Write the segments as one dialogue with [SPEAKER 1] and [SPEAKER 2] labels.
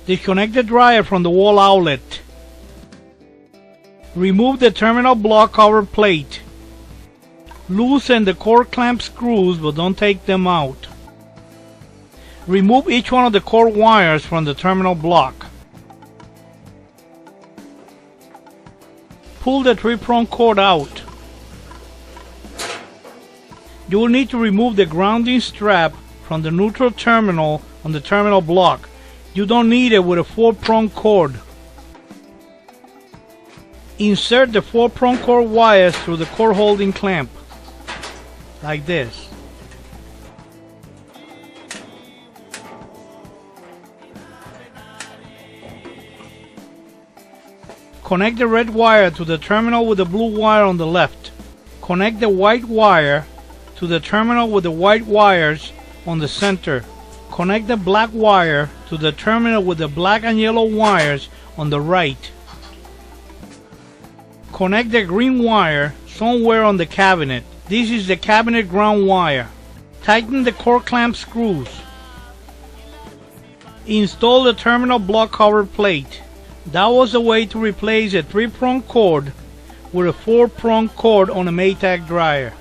[SPEAKER 1] Disconnect the dryer from the wall outlet. Remove the terminal block cover plate. Loosen the cork clamp screws, but don't take them out. Remove each one of the cork wires from the terminal block. Pull the 3-prong cord out. You will need to remove the grounding strap from the neutral terminal on the terminal block. You don't need it with a 4-prong cord. Insert the 4-prong cord wires through the cord holding clamp, like this. Connect the red wire to the terminal with the blue wire on the left. Connect the white wire to the terminal with the white wires on the center. Connect the black wire to the terminal with the black and yellow wires on the right. Connect the green wire somewhere on the cabinet. This is the cabinet ground wire. Tighten the cork clamp screws. Install the terminal block cover plate. That was the way to replace a 3-prong cord with a 4-prong cord on a Maytag dryer.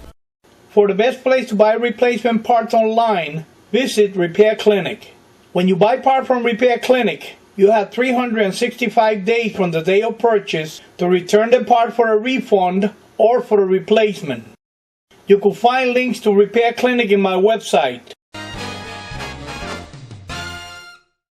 [SPEAKER 1] For the best place to buy replacement parts online, visit Repair Clinic. When you buy parts from Repair Clinic, you have 365 days from the day of purchase to return the part for a refund or for a replacement. You can find links to Repair Clinic in my website.